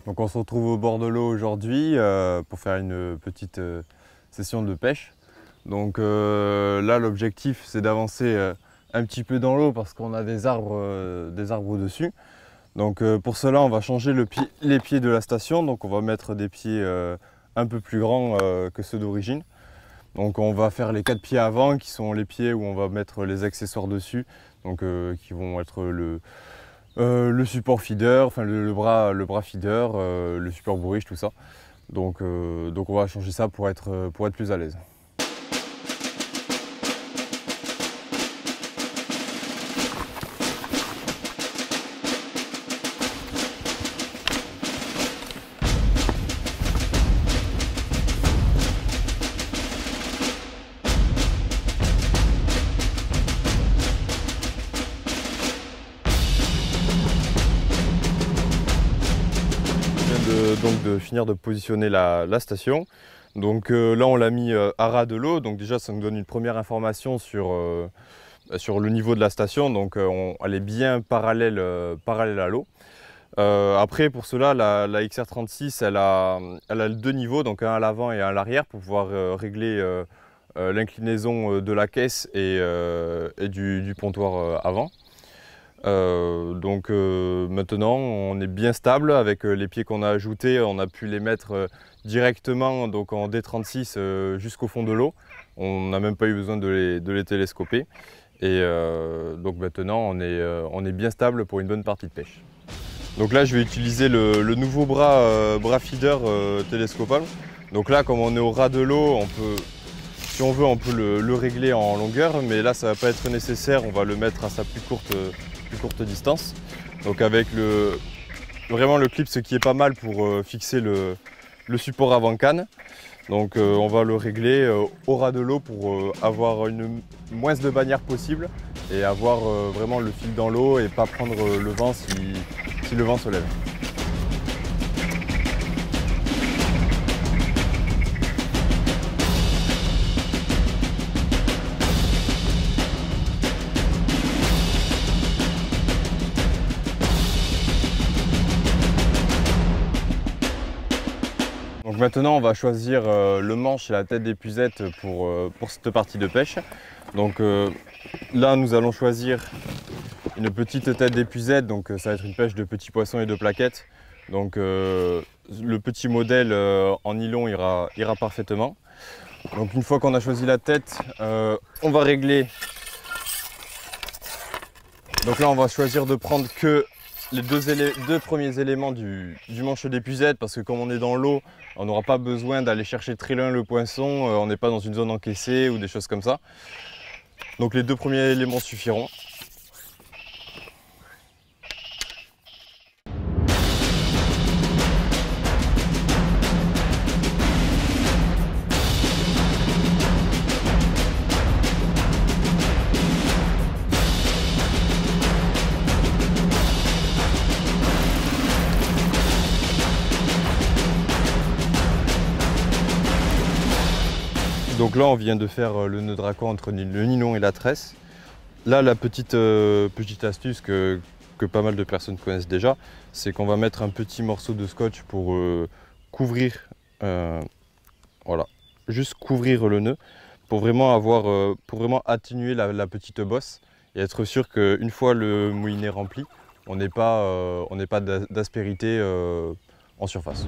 Donc on se retrouve au bord de l'eau aujourd'hui pour faire une petite session de pêche. Donc là l'objectif c'est d'avancer un petit peu dans l'eau parce qu'on a des arbres au-dessus. Donc pour cela on va changer les pieds de la station. Donc on va mettre des pieds un peu plus grands que ceux d'origine. Donc on va faire les 4 pieds avant qui sont les pieds où on va mettre les accessoires dessus. Donc qui vont être le support feeder, enfin le bras feeder, le support bourriche, tout ça. Donc on va changer ça pour être plus à l'aise. Donc de finir de positionner la station. Donc là on l'a mis à ras de l'eau, donc déjà ça nous donne une première information sur le niveau de la station, donc elle est bien parallèle à l'eau. Après pour cela la XR36 elle a 2 niveaux, donc un à l'avant et un à l'arrière pour pouvoir régler l'inclinaison de la caisse et du pontoir avant. Maintenant on est bien stable avec les pieds qu'on a ajoutés, on a pu les mettre directement donc en D36 jusqu'au fond de l'eau. On n'a même pas eu besoin de les télescoper et donc maintenant on est bien stable pour une bonne partie de pêche. Donc là je vais utiliser le nouveau bras feeder télescopable. Donc là comme on est au ras de l'eau, si on veut on peut le régler en longueur, mais là ça ne va pas être nécessaire, on va le mettre à sa plus courte distance. Donc avec vraiment le clip, ce qui est pas mal pour fixer le support avant canne. Donc on va le régler au ras de l'eau pour avoir une moins de bannière possible et avoir vraiment le fil dans l'eau et pas prendre le vent si le vent se lève. Donc maintenant on va choisir le manche et la tête d'épuisette pour cette partie de pêche. Donc là nous allons choisir une petite tête d'épuisette, donc ça va être une pêche de petits poissons et de plaquettes. Donc le petit modèle en nylon ira parfaitement. Donc une fois qu'on a choisi la tête, on va régler. Donc là on va choisir de prendre que les deux premiers éléments du manche d'épuisette, parce que comme on est dans l'eau, on n'aura pas besoin d'aller chercher très loin le poisson, on n'est pas dans une zone encaissée ou des choses comme ça. Donc les 2 premiers éléments suffiront. Donc là on vient de faire le nœud de raccord entre le nylon et la tresse. Là la petite astuce que pas mal de personnes connaissent déjà, c'est qu'on va mettre un petit morceau de scotch pour couvrir, voilà, juste couvrir le nœud, pour vraiment atténuer la petite bosse et être sûr qu'une fois le moulinet rempli, on n'ait pas d'aspérité en surface.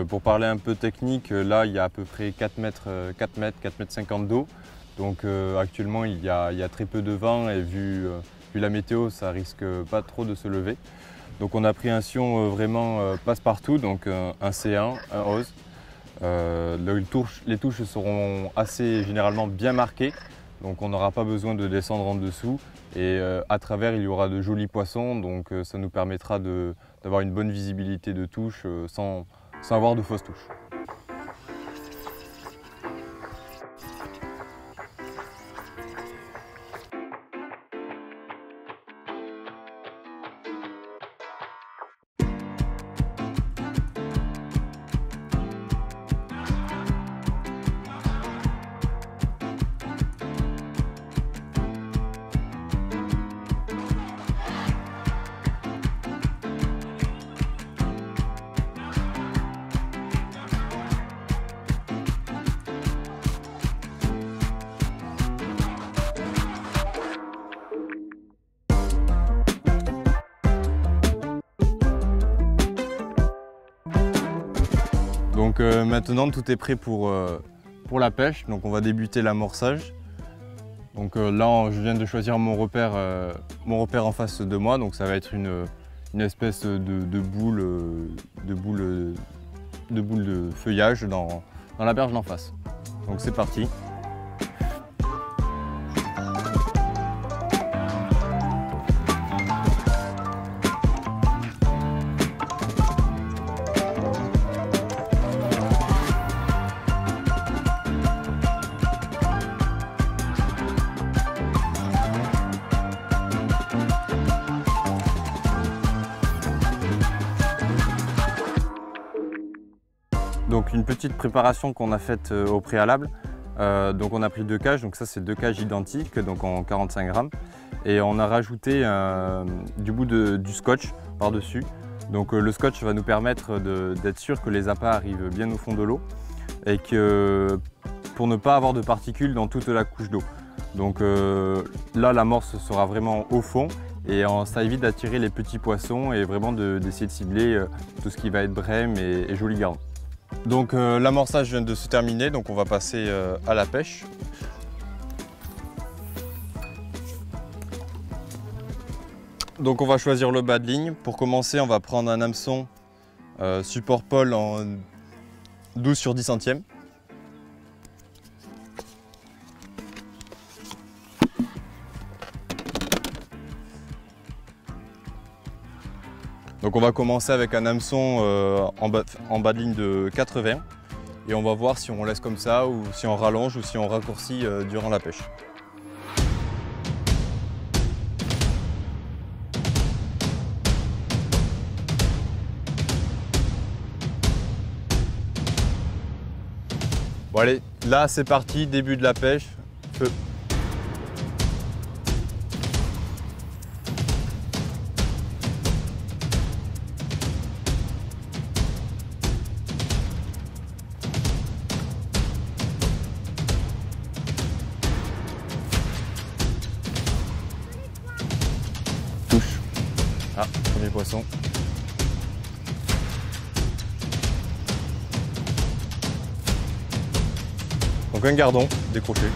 Pour parler un peu technique, là il y a à peu près 4 mètres 50 d'eau. Donc actuellement il y a très peu de vent et vu la météo ça risque pas trop de se lever. Donc on a pris un sion vraiment passe-partout, donc un C1, un hose. Les touches seront assez généralement bien marquées, donc on n'aura pas besoin de descendre en dessous. Et à travers il y aura de jolis poissons, donc ça nous permettra d'avoir une bonne visibilité de touche sans avoir de fausses touches. Donc maintenant tout est prêt pour la pêche, donc on va débuter l'amorçage. Donc là je viens de choisir mon repère en face de moi, donc ça va être une espèce de boule de feuillage dans la berge d'en face. Donc c'est parti. Donc une petite préparation qu'on a faite au préalable. Donc on a pris 2 cages, donc ça c'est 2 cages identiques, donc en 45 grammes. Et on a rajouté du scotch par-dessus. Donc le scotch va nous permettre d'être sûr que les appâts arrivent bien au fond de l'eau et que pour ne pas avoir de particules dans toute la couche d'eau. Donc là l'amorce sera vraiment au fond et ça évite d'attirer les petits poissons et vraiment d'essayer de cibler tout ce qui va être brème et joli gardon. Donc l'amorçage vient de se terminer, donc on va passer à la pêche. Donc on va choisir le bas de ligne. Pour commencer, on va prendre un hameçon support pôle en 12 sur 10 centièmes. Donc on va commencer avec un hameçon en bas de ligne de 80 et on va voir si on laisse comme ça ou si on rallonge ou si on raccourcit durant la pêche. Bon allez, là c'est parti, début de la pêche, feu. Touche. Ah, premier poisson. Donc un gardon décroché.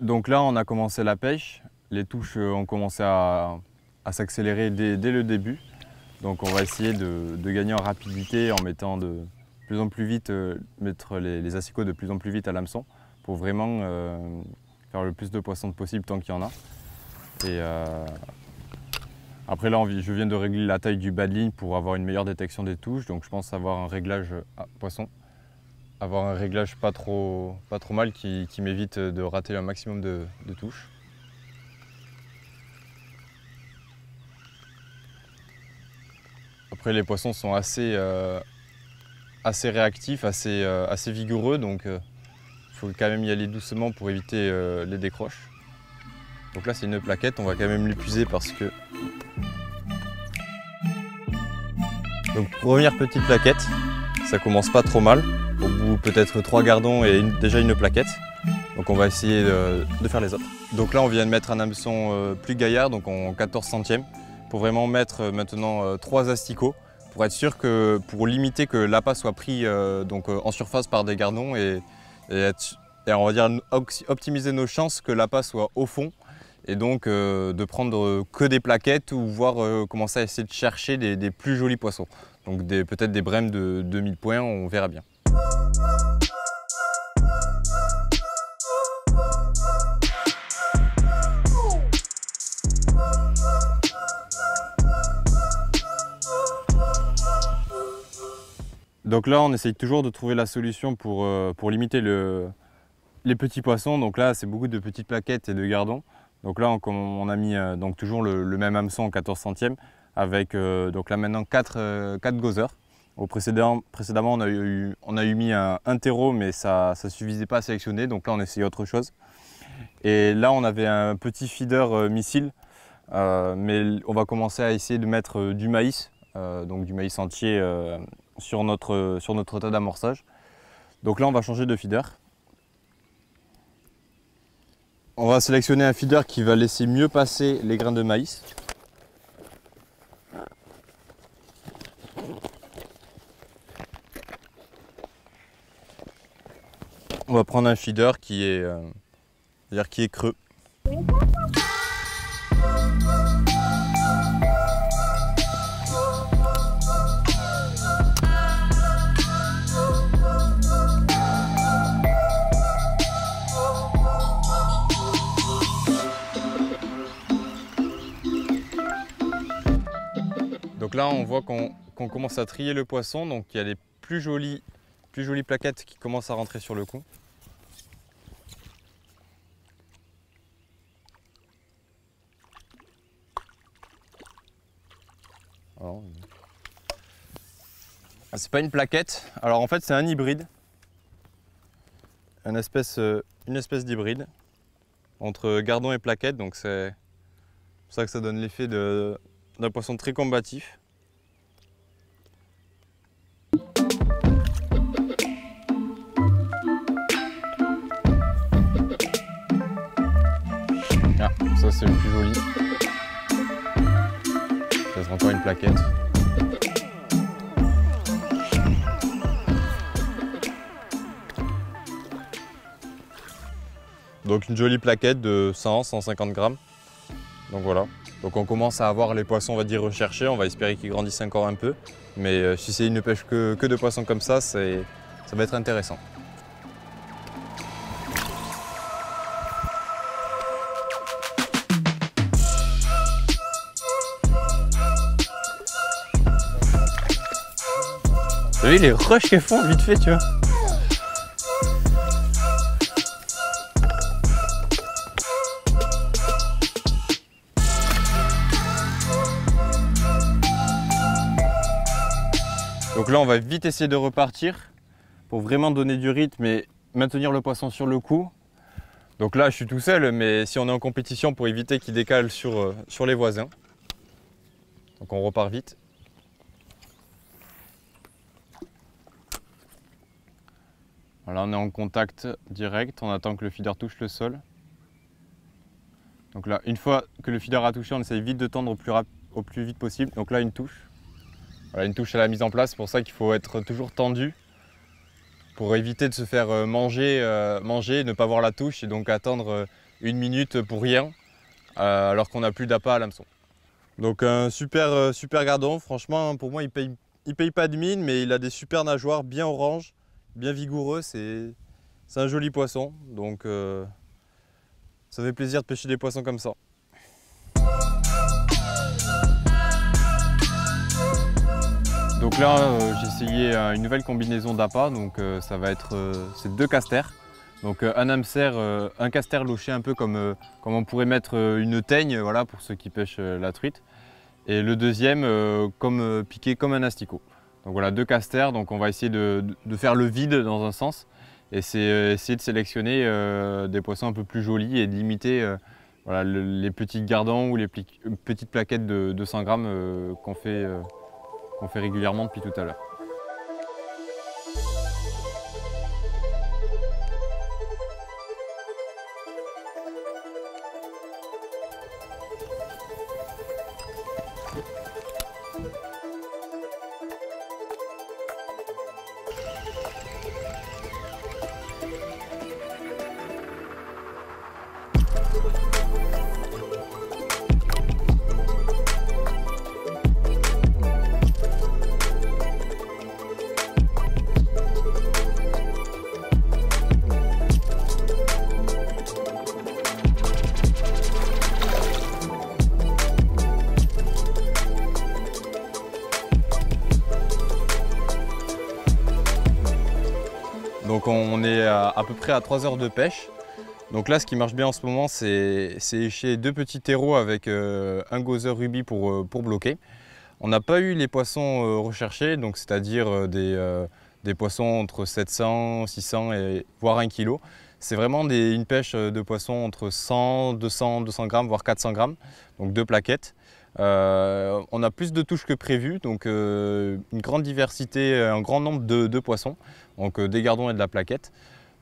Donc là, on a commencé la pêche. Les touches ont commencé à s'accélérer dès le début. Donc on va essayer de gagner en rapidité en mettant de plus en plus vite, mettre les asticots de plus en plus vite à l'hameçon pour vraiment faire le plus de poissons possible tant qu'il y en a. Et après là, je viens de régler la taille du bas de ligne pour avoir une meilleure détection des touches. Donc je pense avoir un réglage poisson. Avoir un réglage pas trop mal qui m'évite de rater un maximum de touches. Après les poissons sont assez réactifs, assez vigoureux, donc il faut quand même y aller doucement pour éviter les décroches. Donc là c'est une plaquette, on va quand même l'épuiser parce que... Donc première petite plaquette, ça commence pas trop mal. Au bout peut-être 3 gardons et déjà une plaquette. Donc on va essayer de faire les autres. Donc là on vient de mettre un hameçon plus gaillard, donc en 14 centièmes, pour vraiment mettre maintenant 3 asticots, pour être sûr que, pour limiter que l'appât soit pris donc, en surface par des gardons et on va dire optimiser nos chances que l'appât soit au fond et donc de prendre que des plaquettes ou voire commencer à essayer de chercher des plus jolis poissons. Donc peut-être des brèmes de 2000 points, on verra bien. Donc là, on essaye toujours de trouver la solution pour limiter les petits poissons. Donc là, c'est beaucoup de petites plaquettes et de gardons. Donc là, on a mis donc toujours le même hameçon en 14 centièmes avec donc là maintenant 4 gothers. Précédemment, on a eu mis un terreau, mais ça ne suffisait pas à sélectionner, donc là on essayait autre chose. Et là on avait un petit feeder missile, mais on va commencer à essayer de mettre du maïs, donc du maïs entier sur notre tas d'amorçage. Donc là on va changer de feeder. On va sélectionner un feeder qui va laisser mieux passer les grains de maïs. On va prendre un feeder qui est creux. Donc là on voit qu'on commence à trier le poisson, donc il y a les plus jolies plaquettes qui commencent à rentrer sur le coup. C'est pas une plaquette, alors en fait c'est un hybride, une espèce d'hybride entre gardon et plaquette, donc c'est pour ça que ça donne l'effet d'un poisson très combatif. Ah, ça c'est le plus joli. Ça sera encore une plaquette. Donc une jolie plaquette de 100-150 grammes. Donc voilà. Donc on commence à avoir les poissons, on va dire, recherchés. On va espérer qu'ils grandissent encore un peu. Mais si c'est une pêche que de poissons comme ça va être intéressant. Vous voyez les rushs qu'elles font vite fait, tu vois. Donc là on va vite essayer de repartir pour vraiment donner du rythme et maintenir le poisson sur le coup. Donc là je suis tout seul, mais si on est en compétition, pour éviter qu'il décale sur les voisins. Donc on repart vite. Voilà, on est en contact direct, on attend que le feeder touche le sol. Donc là, une fois que le feeder a touché, on essaye vite de tendre au plus vite possible. Donc là, une touche. Voilà, une touche à la mise en place, c'est pour ça qu'il faut être toujours tendu pour éviter de se faire manger et ne pas voir la touche et donc attendre une minute pour rien alors qu'on n'a plus d'appât à l'hameçon. Donc un super gardon, franchement pour moi il paye pas de mine, mais il a des super nageoires bien orange, bien vigoureux, c'est un joli poisson, donc ça fait plaisir de pêcher des poissons comme ça. Donc là, j'ai essayé une nouvelle combinaison d'appât, donc ça va être c'est 2 casters. Donc un hamster, un caster loché un peu comme on pourrait mettre une teigne, voilà, pour ceux qui pêchent la truite. Et le deuxième piqué comme un asticot. Donc voilà, 2 casters, donc on va essayer de faire le vide dans un sens. Et c'est essayer de sélectionner des poissons un peu plus jolis et d'imiter voilà, les petits gardons ou les petites plaquettes de 100 grammes qu'on fait régulièrement depuis tout à l'heure. Donc on est à peu près à 3 heures de pêche. Donc là ce qui marche bien en ce moment c'est écher 2 petits terreaux avec un gozeur rubis pour bloquer. On n'a pas eu les poissons recherchés, donc c'est-à-dire des poissons entre 700, 600 et voire 1 kg. C'est vraiment une pêche de poissons entre 100, 200, 200 grammes, voire 400 grammes, donc 2 plaquettes. On a plus de touches que prévu, donc une grande diversité, un grand nombre de poissons, donc des gardons et de la plaquette.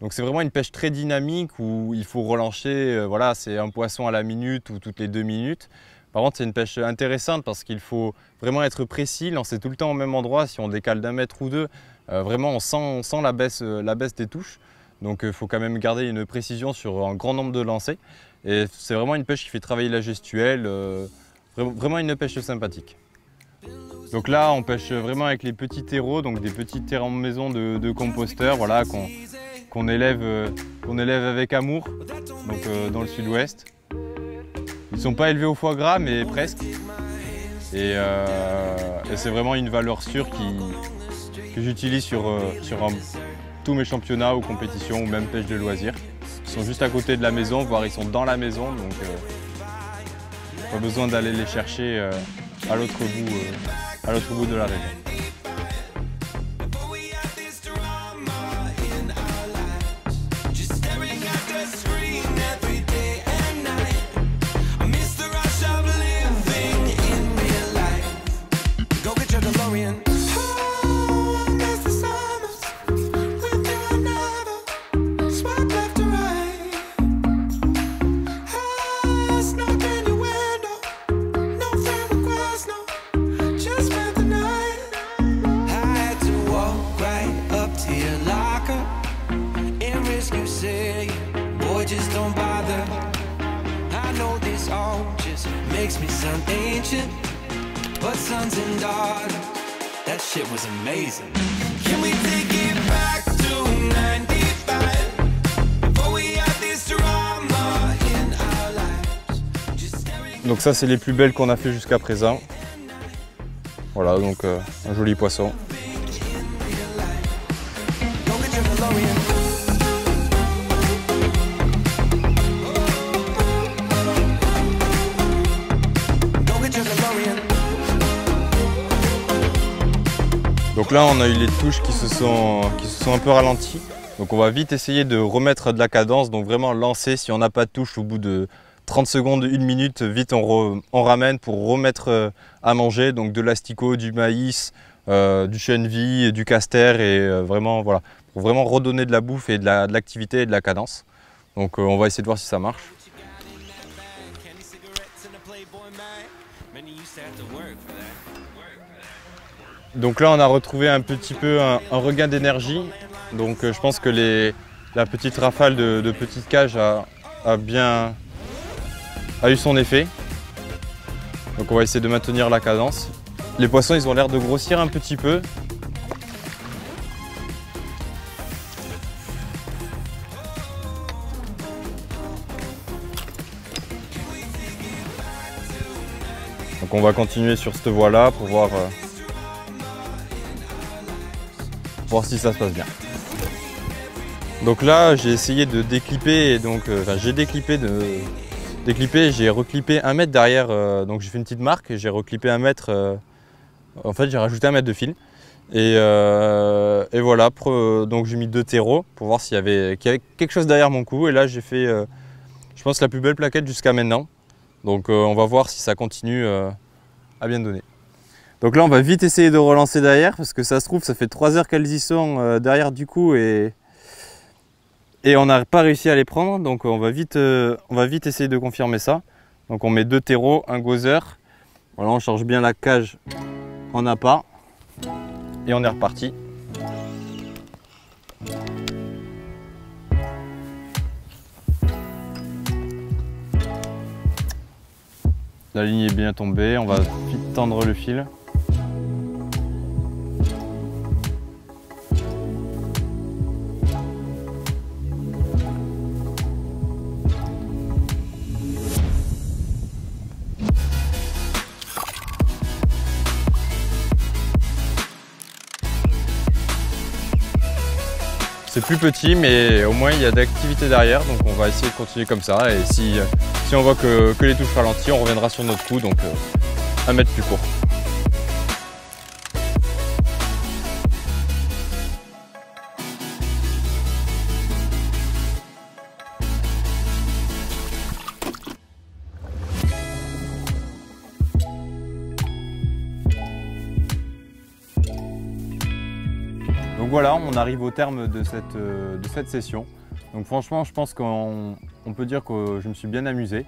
Donc c'est vraiment une pêche très dynamique où il faut relancer, voilà, c'est un poisson à la minute ou toutes les 2 minutes. Par contre, c'est une pêche intéressante parce qu'il faut vraiment être précis, lancer tout le temps au même endroit. Si on décale d'1 mètre ou 2, vraiment on sent la baisse des touches. Donc il faut quand même garder une précision sur un grand nombre de lancers. Et c'est vraiment une pêche qui fait travailler la gestuelle, vraiment une pêche sympathique. Donc là, on pêche vraiment avec les petits terreaux, donc des petits terreaux maison de composteurs, voilà, qu'on élève avec amour, donc dans le sud-ouest. Ils ne sont pas élevés au foie gras, mais presque. Et c'est vraiment une valeur sûre que j'utilise sur tous mes championnats ou compétitions ou même pêche de loisirs. Ils sont juste à côté de la maison, voire ils sont dans la maison, donc pas besoin d'aller les chercher à l'autre bout de la région. Makes me sound ancient, but sons and daughters, that shit was amazing. Can we take it back to 95 before we had this drama in our lives? Donc ça, c'est les plus belles qu'on a fait jusqu'à présent. Voilà, donc un joli poisson. Donc là, on a eu les touches qui se sont un peu ralenties. Donc on va vite essayer de remettre de la cadence, donc vraiment lancer. Si on n'a pas de touche au bout de 30 secondes, 1 minute, vite on ramène pour remettre à manger. Donc de l'asticot, du maïs, du chènevis, du castor et vraiment, voilà, pour vraiment redonner de la bouffe et de l'activité et de la cadence. Donc on va essayer de voir si ça marche. Donc là, on a retrouvé un petit peu un regain d'énergie. Donc je pense que la petite rafale de petite cage a eu son effet. Donc on va essayer de maintenir la cadence. Les poissons, ils ont l'air de grossir un petit peu. Donc on va continuer sur cette voie-là pour voir si ça se passe bien. Donc là, j'ai essayé de déclipper, et donc j'ai déclippé, j'ai reclippé 1 mètre derrière, donc j'ai fait une petite marque, j'ai reclippé 1 mètre, en fait j'ai rajouté 1 mètre de fil. Et voilà, donc j'ai mis 2 terreaux pour voir qu'il y avait quelque chose derrière mon cou. Et là j'ai fait, je pense, la plus belle plaquette jusqu'à maintenant. Donc on va voir si ça continue à bien donner. Donc là, on va vite essayer de relancer derrière parce que ça se trouve, ça fait 3 heures qu'elles y sont derrière du coup et on n'a pas réussi à les prendre. Donc on va vite essayer de confirmer ça. Donc on met 2 terreaux, un gauzer. Voilà, on charge bien la cage en appât et on est reparti. La ligne est bien tombée, on va vite tendre le fil. C'est plus petit, mais au moins il y a d'activité derrière, donc on va essayer de continuer comme ça. Et si on voit que les touches ralentissent, on reviendra sur notre coup, donc 1 mètre plus court. Donc voilà, on arrive au terme de cette session. Donc franchement, je pense qu'on peut dire que je me suis bien amusé.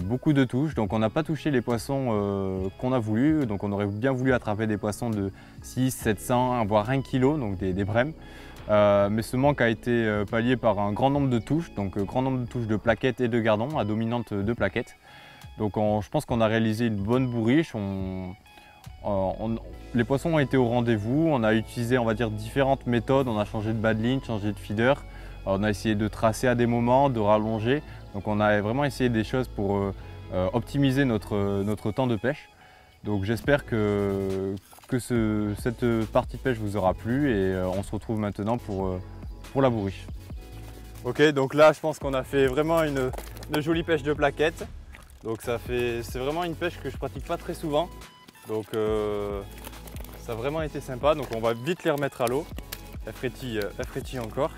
Beaucoup de touches, donc on n'a pas touché les poissons qu'on a voulu. Donc on aurait bien voulu attraper des poissons de 6, 700, voire 1 kg, donc des brèmes. Mais ce manque a été pallié par un grand nombre de touches, donc grand nombre de touches de plaquettes et de gardons à dominante de plaquettes. Donc je pense qu'on a réalisé une bonne bourriche. Les poissons ont été au rendez-vous, on a utilisé, on va dire, différentes méthodes. On a changé de badline, changé de feeder. On a essayé de tracer à des moments, de rallonger. Donc on a vraiment essayé des choses pour optimiser notre temps de pêche. Donc j'espère que cette partie de pêche vous aura plu et on se retrouve maintenant pour la bourriche. Ok, donc là je pense qu'on a fait vraiment une jolie pêche de plaquettes. Donc c'est vraiment une pêche que je pratique pas très souvent. Donc ça a vraiment été sympa. Donc on va vite les remettre à l'eau. Elle frétille encore.